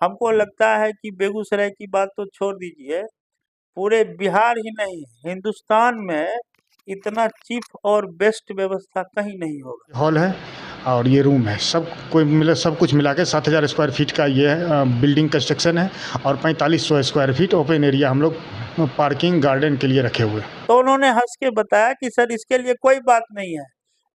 हमको लगता है कि बेगूसराय की बात तो छोड़ दीजिए, पूरे बिहार ही नहीं हिंदुस्तान में इतना चीप और बेस्ट व्यवस्था कहीं नहीं होगा। हॉल है और ये रूम है, सब कुछ मिला के 7,000 स्क्वायर फीट का ये है, बिल्डिंग कंस्ट्रक्शन है और 4500 स्क्वायर फीट ओपन एरिया हम लोग पार्किंग गार्डन के लिए रखे हुए। तो उन्होंने हंस के बताया कि सर इसके लिए कोई बात नहीं है,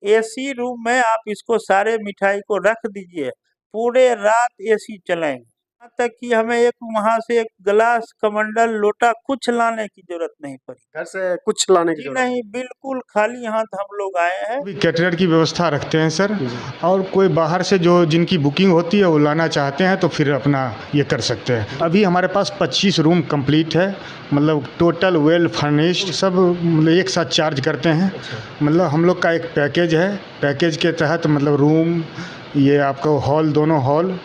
एसी रूम में आप इसको सारे मिठाई को रख दीजिए, पूरे रात एसी चलाएंगे, यहाँ तक कि हमें वहां से एक गिलास कमंडल लोटा कुछ लाने की जरूरत नहीं पड़ी, घर से कुछ लाने की जरूरत नहीं, बिल्कुल खाली हाथ हम लोग आए हैं। कैटरर की व्यवस्था रखते हैं सर, और कोई बाहर से जो जिनकी बुकिंग होती है वो लाना चाहते हैं तो फिर अपना ये कर सकते हैं। अभी हमारे पास 25 रूम कंप्लीट है, मतलब टोटल वेल फर्निश्ड, सब मतलब एक साथ चार्ज करते हैं। मतलब हम लोग का एक पैकेज है, पैकेज के तहत मतलब रूम, ये आपका हॉल, दोनों हॉल,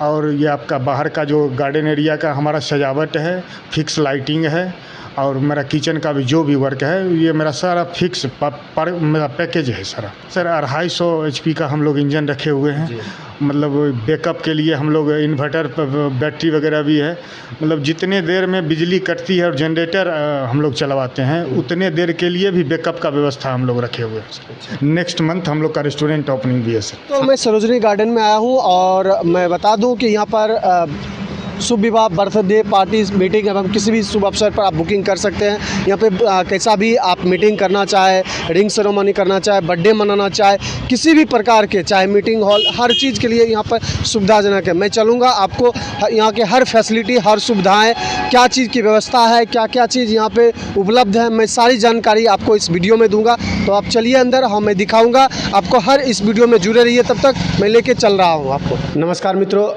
और ये आपका बाहर का जो गार्डन एरिया का हमारा सजावट है, फिक्स लाइटिंग है, और मेरा किचन का भी जो भी वर्क है ये मेरा सारा फिक्स मेरा पैकेज है सारा। सर 250 HP का हम लोग इंजन रखे हुए हैं, मतलब बैकअप के लिए हम लोग इन्वर्टर बैटरी वगैरह भी है, मतलब जितने देर में बिजली कटती है और जनरेटर हम लोग चलवाते हैं उतने देर के लिए भी बैकअप का व्यवस्था हम लोग रखे हुए हैं। नेक्स्ट मंथ हम लोग का रेस्टोरेंट ओपनिंग भी है सर। तो मैं सरोजनी गार्डन में आया हूँ और मैं बता दूँ कि यहाँ पर शुभ विवाह, बर्थडे पार्टीज, मीटिंग एवं किसी भी शुभ अवसर पर आप बुकिंग कर सकते हैं। यहाँ पे कैसा भी आप मीटिंग करना चाहे, रिंग सेरेमनी करना चाहे, बर्थडे मनाना चाहे, किसी भी प्रकार के, चाहे मीटिंग हॉल, हर चीज़ के लिए यहाँ पर सुविधाजनक है। मैं चलूँगा, आपको यहाँ के हर फैसिलिटी, हर सुविधाएँ, क्या चीज़ की व्यवस्था है, क्या क्या चीज़ यहाँ पे उपलब्ध है, मैं सारी जानकारी आपको इस वीडियो में दूँगा। तो आप चलिए अंदर, हाँ मैं दिखाऊँगा आपको, हर इस वीडियो में जुड़े रहिए, तब तक मैं लेके चल रहा हूँ आपको। नमस्कार मित्रों,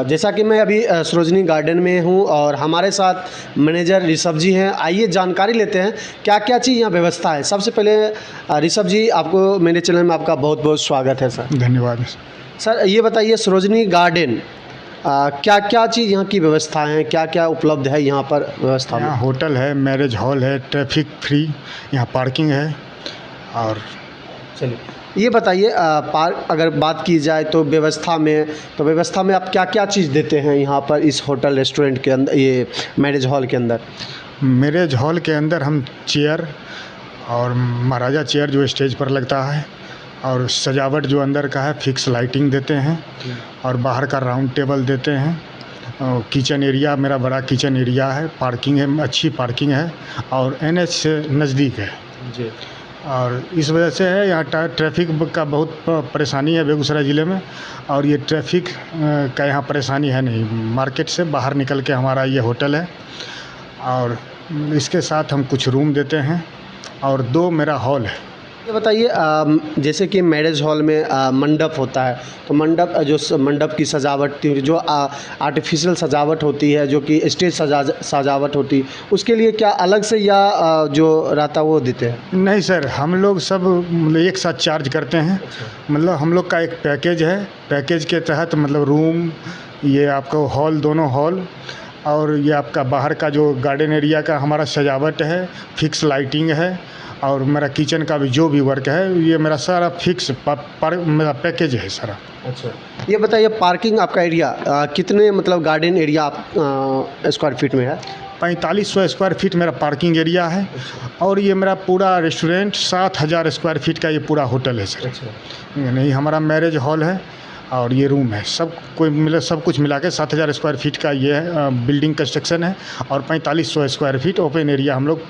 जैसा कि मैं अभी सरोजनी गार्डन में हूँ और हमारे साथ मैनेजर ऋषभ जी हैं। आइए जानकारी लेते हैं क्या क्या चीज़ यहाँ व्यवस्था है। सबसे पहले ऋषभ जी, आपको मेरे चैनल में आपका बहुत बहुत स्वागत है सर। धन्यवाद सर। ये बताइए सरोजनी गार्डन क्या क्या चीज़ यहाँ की व्यवस्था है, क्या क्या उपलब्ध है यहाँ पर व्यवस्था में? यहाँ होटल है, मैरिज हॉल है, ट्रैफिक फ्री, यहाँ पार्किंग है। और चलिए ये बताइए, अगर बात की जाए तो व्यवस्था में आप क्या क्या चीज़ देते हैं यहाँ पर इस होटल रेस्टोरेंट के अंदर, ये मैरिज हॉल के अंदर? मैरिज हॉल के अंदर हम चेयर और महाराजा चेयर जो स्टेज पर लगता है, और सजावट जो अंदर का है फिक्स लाइटिंग देते हैं, और बाहर का राउंड टेबल देते हैं। और किचन एरिया मेरा बड़ा किचन एरिया है, पार्किंग है, अच्छी पार्किंग है, और NH से नज़दीक है जी। और इस वजह से है यहाँ ट्रैफिक का बहुत परेशानी है बेगूसराय ज़िले में, और ये ट्रैफिक का यहाँ परेशानी है नहीं। मार्केट से बाहर निकल के हमारा ये होटल है, और इसके साथ हम कुछ रूम देते हैं, और 2 मेरा हॉल है। ये बताइए, जैसे कि मैरिज हॉल में मंडप होता है, तो मंडप की सजावट, जो आर्टिफिशियल सजावट होती है, जो कि स्टेज सजावट होती है, उसके लिए क्या अलग से या जो रहता है वो देते हैं? नहीं सर, हम लोग सब मतलब एक साथ चार्ज करते हैं। मतलब हम लोग का एक पैकेज है, पैकेज के तहत मतलब रूम, ये आपका हॉल, दोनों हॉल, और ये आपका बाहर का जो गार्डन एरिया का हमारा सजावट है, फिक्स लाइटिंग है, और मेरा किचन का भी जो भी वर्क है ये मेरा सारा फिक्स मेरा पैकेज है सारा। अच्छा, ये बताइए पार्किंग आपका एरिया कितने, मतलब गार्डन एरिया आप स्क्वायर फीट में है? 4500 स्क्वायर फीट मेरा पार्किंग एरिया है। और ये मेरा पूरा रेस्टोरेंट 7000 स्क्वायर फीट का ये पूरा होटल है सर। नहीं, हमारा मैरिज हॉल है और ये रूम है, सब कुछ मिला के 7000 स्क्वायर फीट का ये है, बिल्डिंग कंस्ट्रक्शन है, और 4500 स्क्वायर फीट ओपन एरिया हम लोग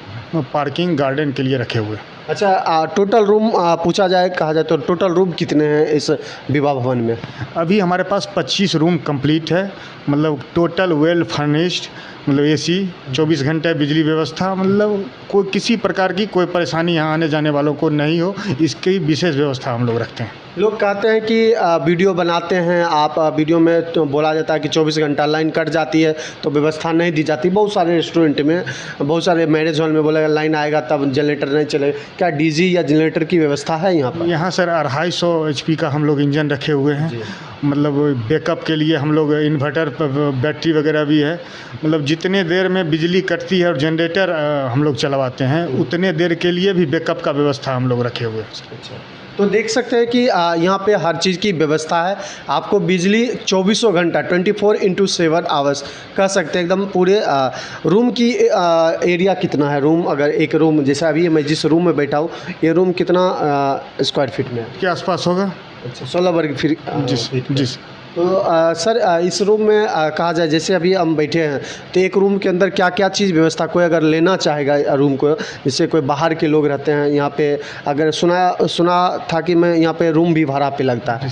पार्किंग गार्डन के लिए रखे हुए। अच्छा, टोटल रूम कहा जाए तो टोटल रूम कितने हैं इस विवाह भवन में? अभी हमारे पास 25 रूम कंप्लीट है, मतलब टोटल वेल फर्निश्ड, मतलब AC 24 घंटे बिजली व्यवस्था, मतलब कोई किसी प्रकार की कोई परेशानी यहाँ आने जाने वालों को नहीं हो, इसकी विशेष व्यवस्था हम लोग रखते हैं। लोग कहते हैं कि वीडियो बनाते हैं आप, वीडियो में तो बोला जाता है कि 24 घंटा लाइन कट जाती है तो व्यवस्था नहीं दी जाती। बहुत सारे रेस्टोरेंट में, बहुत सारे मैरिज हॉल में बोलेगा लाइन आएगा तब जनरेटर नहीं चलेगा। क्या DG या जनरेटर की व्यवस्था है यहाँ पर? यहाँ सर 250 HP का हम लोग इंजन रखे हुए हैं, मतलब बैकअप के लिए हम लोग इन्वर्टर बैटरी वगैरह भी है, मतलब जितने देर में बिजली कटती है और जनरेटर हम लोग चलवाते हैं उतने देर के लिए भी बैकअप का व्यवस्था हम लोग रखे हुए हैं। अच्छा, तो तो देख सकते हैं कि यहाँ पे हर चीज़ की व्यवस्था है। आपको बिजली 24 घंटा 24/7 आवर्स कह सकते हैं एकदम पूरे रूम की एरिया कितना है रूम, अगर एक रूम जैसे अभी मैं जिस रूम में बैठा हूँ ये रूम कितना स्क्वायर फीट में है? के आसपास होगा। अच्छा 16 वर्ग फीट फीट का। जी तो सर इस रूम में कहा जाए जैसे अभी हम बैठे हैं तो एक रूम के अंदर क्या क्या चीज़ व्यवस्था, कोई अगर लेना चाहेगा रूम को, जैसे कोई बाहर के लोग रहते हैं यहाँ पे, अगर सुना था कि मैं यहाँ पे रूम भी भाड़ा पे लगता है।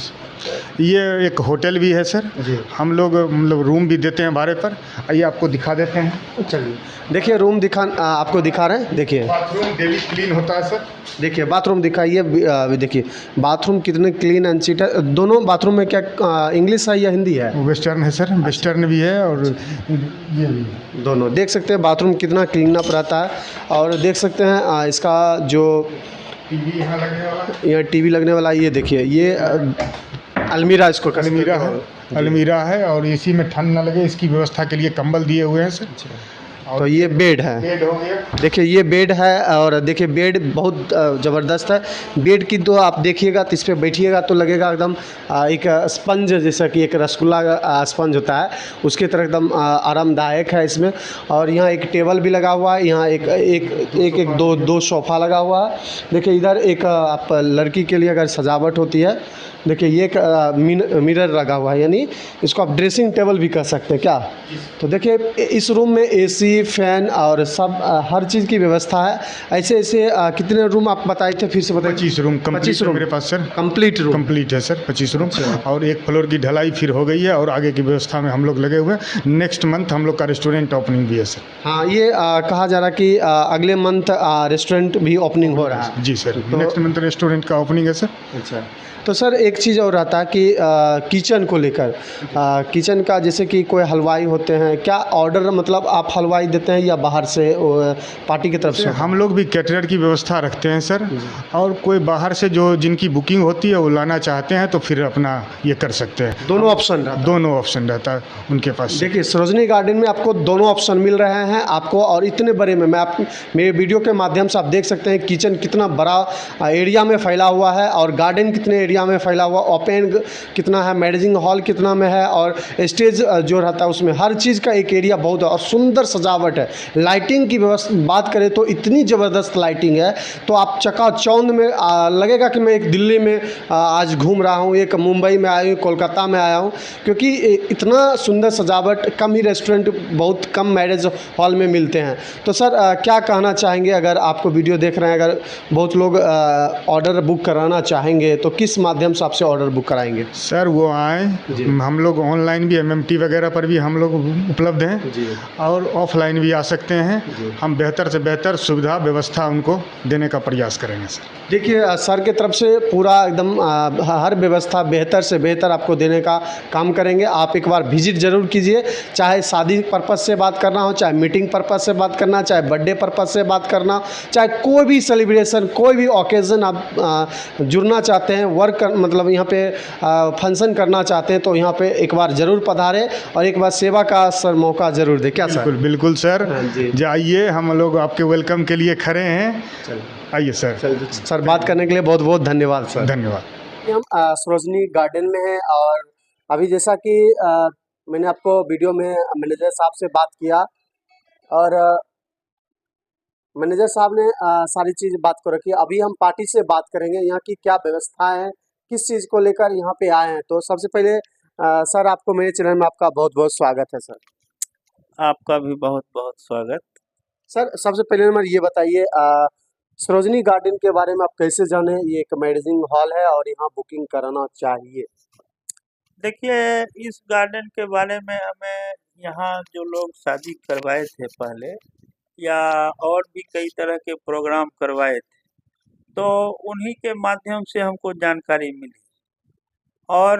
ये एक होटल भी है सर। जी। हम लोग मतलब रूम भी देते हैं भाड़े पर। आइए आपको दिखा देते हैं। चलिए देखिए रूम आपको दिखा रहे हैं। देखिए बाथरूम डेली क्लीन होता है सर। देखिए बाथरूम दिखाइए। देखिए बाथरूम कितने क्लीन एंड सीट है। दोनों बाथरूम में क्या इंग्लिश है या हिंदी है? वेस्टर्न है सर, वेस्टर्न भी है और ये भी है। दोनों देख सकते हैं बाथरूम कितना क्लीन अप रहता है। और देख सकते हैं इसका जो टीवी यहाँ लगने वाला, यहाँ टीवी लगने वाला, ये देखिए ये अलमीरा इसको कह सकते अलमीरा हैं। है, अलमीरा है और इसी में ठंड ना लगे इसकी व्यवस्था के लिए कंबल दिए हुए हैं सर। तो ये बेड है। बेड हो गया। देखिए ये बेड है और देखिए बेड बहुत ज़बरदस्त है। बेड की तो आप देखिएगा तो इस पर बैठिएगा तो लगेगा एकदम एक स्पंज, जैसा कि एक रसगुल्ला स्पंज होता है उसकी तरह एकदम आरामदायक है इसमें। और यहाँ एक टेबल भी लगा हुआ है। यहाँ एक दो सोफ़ा लगा हुआ है। देखिए इधर एक आप लड़की के लिए अगर सजावट होती है, देखिए ये एक मिरर लगा हुआ है, यानी इसको आप ड्रेसिंग टेबल भी कह सकते हैं क्या। तो देखिए इस रूम में एसी फैन और सब हर चीज़ की व्यवस्था है। ऐसे कितने रूम आप बताए थे, फिर से बताइए। 25 रूम कंप्लीट 25 है रूम मेरे पास सर। कंप्लीट रूम कंप्लीट है सर 25 रूम। और एक फ्लोर की ढलाई फिर हो गई है और आगे की व्यवस्था में हम लोग लगे हुए हैं। नेक्स्ट मंथ हम लोग का रेस्टोरेंट ओपनिंग भी है सर। हाँ ये कहा जा रहा कि अगले मंथ रेस्टोरेंट भी ओपनिंग हो रहा है। जी सर, नेक्स्ट मंथ रेस्टोरेंट का ओपनिंग है सर। अच्छा तो सर एक चीज़ और रहता है कि किचन को लेकर, किचन का जैसे कि कोई हलवाई होते हैं, क्या ऑर्डर मतलब आप हलवाई देते हैं या बाहर से पार्टी की तरफ से? हम लोग भी कैटरर की व्यवस्था रखते हैं सर। और कोई बाहर से जो जिनकी बुकिंग होती है वो लाना चाहते हैं तो फिर अपना ये कर सकते हैं। दोनों ऑप्शन रहता है। दोनों ऑप्शन रहता है उनके पास। देखिए सरोजनी गार्डन में आपको दोनों ऑप्शन मिल रहे हैं आपको, और इतने बड़े में मैं मेरे वीडियो के माध्यम से आप देख सकते हैं किचन कितना बड़ा एरिया में फैला हुआ है और गार्डन कितने एरिया में फैला हुआ, ओपन कितना है, मैरिजिंग हॉल कितना में है, और स्टेज जो रहता है उसमें हर चीज़ का एक एरिया बहुत है और सुंदर सजावट है। लाइटिंग की व्यवस्था बात करें तो इतनी ज़बरदस्त लाइटिंग है तो आप चकाचौंध में लगेगा कि मैं एक दिल्ली में आज घूम रहा हूँ, एक मुंबई में आया हूँ, कोलकाता में आया हूँ, क्योंकि इतना सुंदर सजावट कम ही रेस्टोरेंट, बहुत कम मैरिज हॉल में मिलते हैं। तो सर क्या कहना चाहेंगे, अगर आपको वीडियो देख रहे हैं, अगर बहुत लोग ऑर्डर बुक कराना चाहेंगे तो किस माध्यम से आपसे ऑर्डर बुक कराएंगे? सर वो आए, हम लोग ऑनलाइन भी MMT वगैरह पर भी हम लोग उपलब्ध हैं जी। और ऑफलाइन भी आ सकते हैं। हम बेहतर से बेहतर सुविधा व्यवस्था उनको देने का प्रयास करेंगे सर। देखिए सर की तरफ से पूरा एकदम हर व्यवस्था बेहतर से बेहतर आपको देने का काम करेंगे। आप एक बार विजिट ज़रूर कीजिए, चाहे शादी पर्पज़ से बात करना हो, चाहे मीटिंग पर्पज़ से बात करना, चाहे बर्थडे पर्पज़ से बात करना, चाहे कोई भी सेलिब्रेशन, कोई भी ओकेज़न आप जुड़ना चाहते हैं, मतलब यहाँ पे फंक्शन करना चाहते हैं तो यहाँ पे एक बार ज़रूर पधारें और एक बार सेवा का सर मौका ज़रूर दें। क्या सर? बिल्कुल बिल्कुल सर, हाँ जी। जाइए, हम लोग आपके वेलकम के लिए खड़े हैं। आइए सर। सर बात करने के लिए बहुत बहुत धन्यवाद सर। धन्यवाद। हम सरोजनी गार्डन में हैं और अभी जैसा कि मैंने आपको वीडियो में मैनेजर साहब से बात किया और मैनेजर साहब ने सारी चीज़ बात को रखी। अभी हम पार्टी से बात करेंगे यहाँ की क्या व्यवस्था है, किस चीज़ को लेकर यहाँ पे आए हैं। तो सबसे पहले सर आपको मेरे चैनल में आपका बहुत बहुत स्वागत है सर। आपका भी बहुत बहुत स्वागत। सर सबसे पहले नंबर ये बताइए सरोजनी गार्डन के बारे में आप कैसे जाने, ये एक मैरिजिंग हॉल है और यहाँ बुकिंग कराना चाहिए? देखिए इस गार्डन के बारे में हमें यहाँ जो लोग शादी करवाए थे पहले या और भी कई तरह के प्रोग्राम करवाए थे तो उन्हीं के माध्यम से हमको जानकारी मिली। और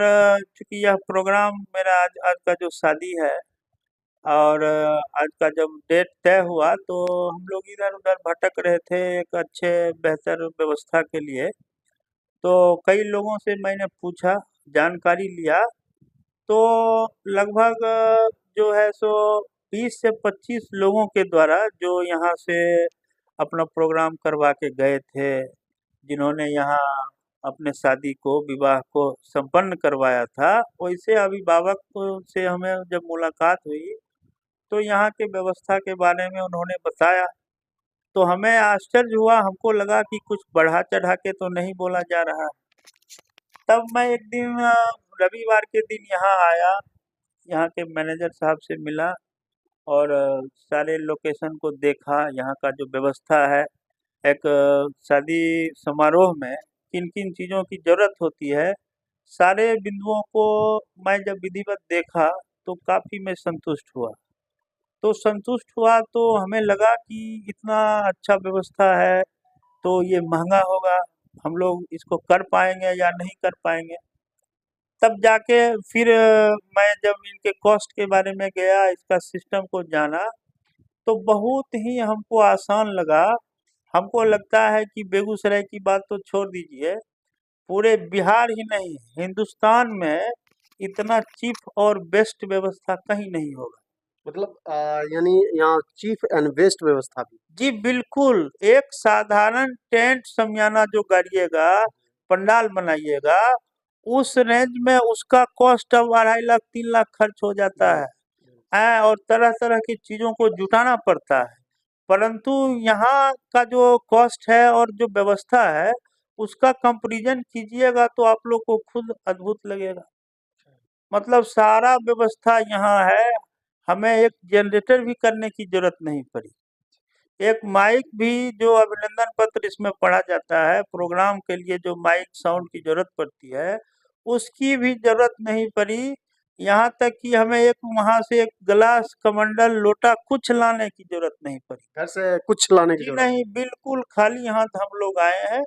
चूँकि यह प्रोग्राम मेरा आज का जो शादी है और आज का जब डेट तय हुआ तो हम लोग इधर-उधर भटक रहे थे एक अच्छे बेहतर व्यवस्था के लिए। तो कई लोगों से मैंने पूछा, जानकारी लिया, तो लगभग जो है सो 20 से 25 लोगों के द्वारा जो यहाँ से अपना प्रोग्राम करवा के गए थे, जिन्होंने यहाँ अपने शादी को, विवाह को संपन्न करवाया था, वैसे अभिभावक से हमें जब मुलाकात हुई तो यहाँ के व्यवस्था के बारे में उन्होंने बताया, तो हमें आश्चर्य हुआ। हमको लगा कि कुछ बढ़ा चढ़ा के तो नहीं बोला जा रहा है। तब मैं एक दिन रविवार के दिन यहाँ आया, यहाँ के मैनेजर साहब से मिला और सारे लोकेशन को देखा, यहाँ का जो व्यवस्था है, एक शादी समारोह में किन किन चीज़ों की ज़रूरत होती है, सारे बिंदुओं को मैं जब विधिवत देखा तो काफ़ी मैं संतुष्ट हुआ। तो संतुष्ट हुआ तो हमें लगा कि इतना अच्छा व्यवस्था है तो ये महंगा होगा, हम लोग इसको कर पाएंगे या नहीं कर पाएंगे। तब जाके फिर मैं जब इनके कॉस्ट के बारे में गया, इसका सिस्टम को जाना, तो बहुत ही हमको आसान लगा। हमको लगता है कि बेगूसराय की बात तो छोड़ दीजिए, पूरे बिहार ही नहीं हिंदुस्तान में इतना चीप और बेस्ट व्यवस्था कहीं नहीं होगा। मतलब यानी यहाँ चीफ एंड बेस्ट व्यवस्था भी। जी बिल्कुल, एक साधारण टेंट शमियाना जो गाड़िएगा, पंडाल बनाइएगा, उस रेंज में उसका कॉस्ट अब 2.5 लाख 3 लाख खर्च हो जाता है और तरह तरह की चीज़ों को जुटाना पड़ता है। परंतु यहाँ का जो कॉस्ट है और जो व्यवस्था है, उसका कंपैरिजन कीजिएगा तो आप लोग को खुद अद्भुत लगेगा। मतलब सारा व्यवस्था यहाँ है, हमें एक जनरेटर भी करने की जरूरत नहीं पड़ी। एक माइक भी जो अभिनंदन पत्र इसमें पढ़ा जाता है, प्रोग्राम के लिए जो माइक साउंड की जरूरत पड़ती है, उसकी भी जरूरत नहीं पड़ी। यहाँ तक कि हमें एक वहाँ से एक गिलास, कमंडल, लोटा कुछ लाने की जरूरत नहीं पड़ी। घर से कुछ लाने की जी जरूरत नहीं, बिल्कुल खाली हाथ हम लोग आए हैं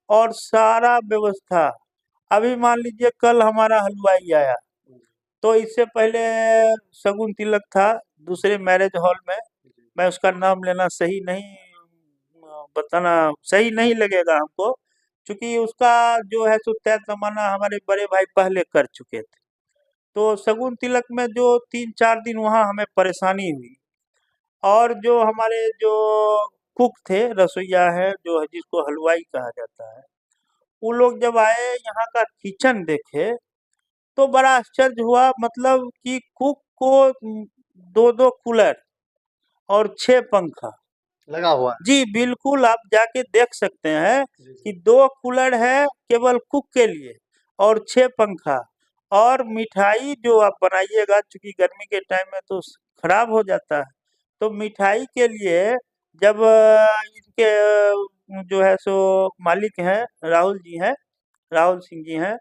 और सारा व्यवस्था। अभी मान लीजिए कल हमारा हलवाई आया, तो इससे पहले शगुन तिलक था दूसरे मैरिज हॉल में, मैं उसका नाम लेना सही नहीं, बताना सही नहीं लगेगा हमको, क्योंकि उसका जो है सो तय तमन्ना हमारे बड़े भाई पहले कर चुके थे। तो शगुन तिलक में जो 3-4 दिन वहाँ हमें परेशानी हुई, और जो हमारे जो कुक थे, रसोईया है जो है जिसको हलवाई कहा जाता है, वो लोग जब आए यहाँ का किचन देखे तो बड़ा आश्चर्य हुआ। मतलब कि कुक को 2-2 कूलर और 6 पंखा। लगा हुआ है। जी बिल्कुल, आप जाके देख सकते हैं जी, जी। कि 2 कूलर है केवल कुक के लिए और 6 पंखा। और मिठाई जो आप बनाइएगा, चूंकि गर्मी के टाइम में तो खराब हो जाता है, तो मिठाई के लिए जब इनके जो है सो मालिक हैं, राहुल जी हैं, राहुल सिंह जी हैं,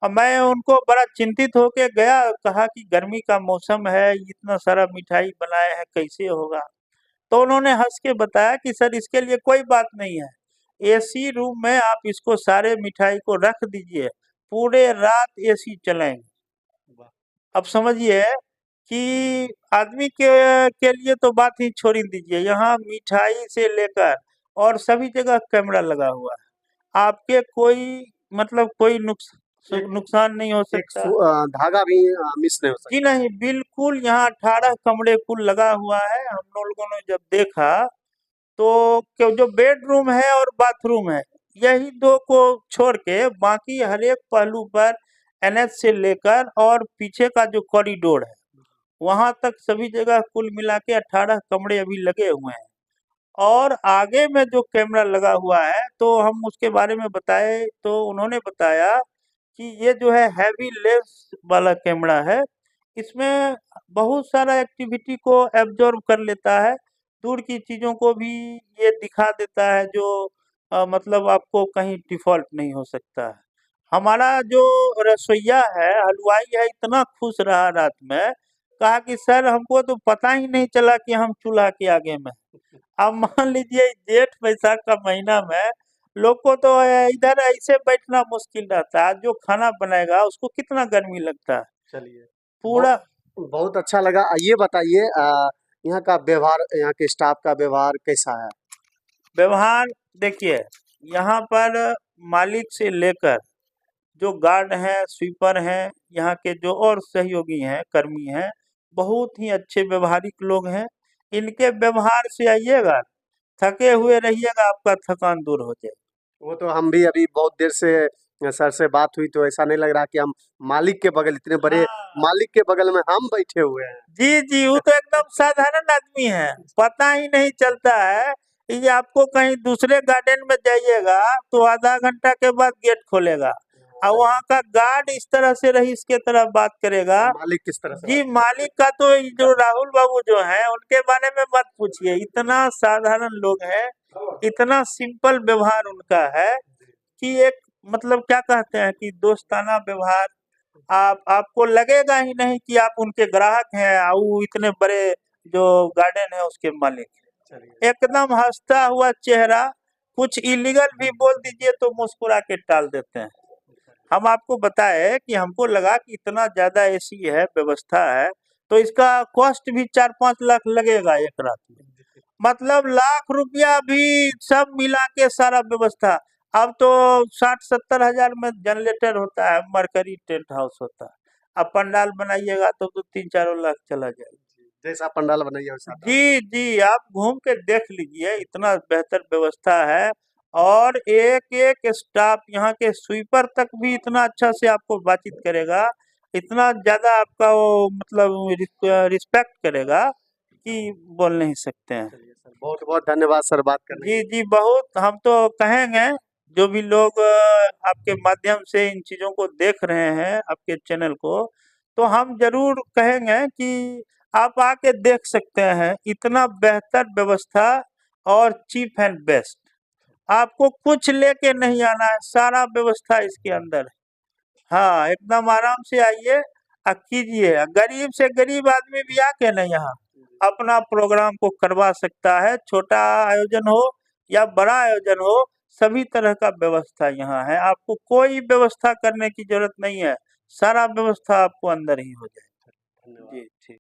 अब मैं उनको बड़ा चिंतित होके गया, कहा कि गर्मी का मौसम है, इतना सारा मिठाई बनाए हैं, कैसे होगा? तो उन्होंने हंस के बताया कि सर इसके लिए कोई बात नहीं है, एसी रूम में आप इसको सारे मिठाई को रख दीजिए, पूरे रात एसी चलाएंगे। वाह। अब समझिए कि आदमी के लिए तो बात ही छोड़ ही दीजिए, यहाँ मिठाई से लेकर और सभी जगह कैमरा लगा हुआ है, आपके कोई मतलब कोई नुकसान नहीं हो एक सकता। धागा भी मिस नहीं हो जी सकता। नहीं, बिल्कुल यहाँ 18 कमरे कुल लगा हुआ है। हम लोगों ने जब देखा तो जो बेडरूम है और बाथरूम है, यही 2 को छोड़ के बाकी हर एक पहलू पर एनएच से लेकर और पीछे का जो कॉरिडोर है, वहां तक सभी जगह कुल मिला के 18 कमरे अभी लगे हुए हैं। और आगे में जो कैमरा लगा हुआ है, तो हम उसके बारे में बताए तो उन्होंने बताया कि ये जो है हैवी लेंस वाला कैमरा है, इसमें बहुत सारा एक्टिविटी को एब्जॉर्ब कर लेता है, दूर की चीज़ों को भी ये दिखा देता है, जो मतलब आपको कहीं डिफ़ॉल्ट नहीं हो सकता है। हमारा जो रसोइया है, हलवाई है, इतना खुश रहा रात में, कहा कि सर हमको तो पता ही नहीं चला कि हम चूल्हा के आगे में। अब मान लीजिए जेठ वैसाख का महीना में लोग को तो इधर ऐसे बैठना मुश्किल रहता है, जो खाना बनाएगा उसको कितना गर्मी लगता है। चलिए, पूरा बहुत अच्छा लगा। ये बताइए यहाँ का व्यवहार, यहाँ के स्टाफ का व्यवहार कैसा है? व्यवहार देखिए, यहाँ पर मालिक से लेकर जो गार्ड हैं, स्वीपर हैं, यहाँ के जो और सहयोगी हैं, कर्मी हैं, बहुत ही अच्छे व्यवहारिक लोग हैं। इनके व्यवहार से आइएगा, थके हुए रहिएगा, आपका थकान दूर हो जाएगा। वो तो हम भी अभी बहुत देर से सर से बात हुई तो ऐसा नहीं लग रहा कि हम मालिक के बगल, इतने बड़े हाँ। मालिक के बगल में हम बैठे हुए हैं। जी जी, वो तो एकदम साधारण आदमी है, पता ही नहीं चलता है। ये आपको कहीं दूसरे गार्डन में जाइएगा तो आधा घंटा के बाद गेट खोलेगा और वहाँ का गार्ड इस तरह से रईस के तरह बात करेगा। मालिक किस तरह से जी, मालिक का तो ये जो राहुल बाबू जो हैं उनके बारे में मत पूछिए, इतना साधारण लोग हैं, इतना सिंपल व्यवहार उनका है कि एक मतलब क्या कहते हैं कि दोस्ताना व्यवहार। आपको लगेगा ही नहीं कि आप उनके ग्राहक हैं और वो इतने बड़े जो गार्डन है उसके मालिक हैं। चलिए, एकदम हंसता हुआ चेहरा, कुछ इलीगल भी बोल दीजिए तो मुस्कुरा के टाल देते हैं। हम आपको बताए कि हमको लगा कि इतना ज्यादा एसी है, व्यवस्था है, तो इसका कॉस्ट भी 4-5 लाख लगेगा एक रात में, मतलब लाख रुपया भी सब मिला के सारा व्यवस्था। अब तो 60-70 हजार में जनरेटर होता है, मरकरी टेंट हाउस होता है। अब पंडाल बनाइएगा तो 3-4 लाख चला जाएगा। जैसा पंडाल बनाइए वैसा दाम। जी जी, आप घूम के देख लीजिए, इतना बेहतर व्यवस्था है। और एक एक स्टाफ यहाँ के स्वीपर तक भी इतना अच्छा से आपको बातचीत करेगा, इतना ज्यादा आपका वो मतलब रिस्पेक्ट करेगा कि बोल नहीं सकते हैं। चलिए सर, बहुत बहुत धन्यवाद सर बात करने के जी जी, बहुत हम तो कहेंगे जो भी लोग आपके माध्यम से इन चीज़ों को देख रहे हैं आपके चैनल को, तो हम जरूर कहेंगे कि आप आके देख सकते हैं, इतना बेहतर व्यवस्था और चीप एंड बेस्ट। आपको कुछ लेके नहीं आना है, सारा व्यवस्था इसके अंदर है। हाँ, एकदम आराम से आइए कीजिए। गरीब से गरीब आदमी भी आके ना यहाँ अपना प्रोग्राम को करवा सकता है, छोटा आयोजन हो या बड़ा आयोजन हो, सभी तरह का व्यवस्था यहाँ है। आपको कोई व्यवस्था करने की जरूरत नहीं है, सारा व्यवस्था आपको अंदर ही हो जाएगा। धन्यवाद। जी, ठीक।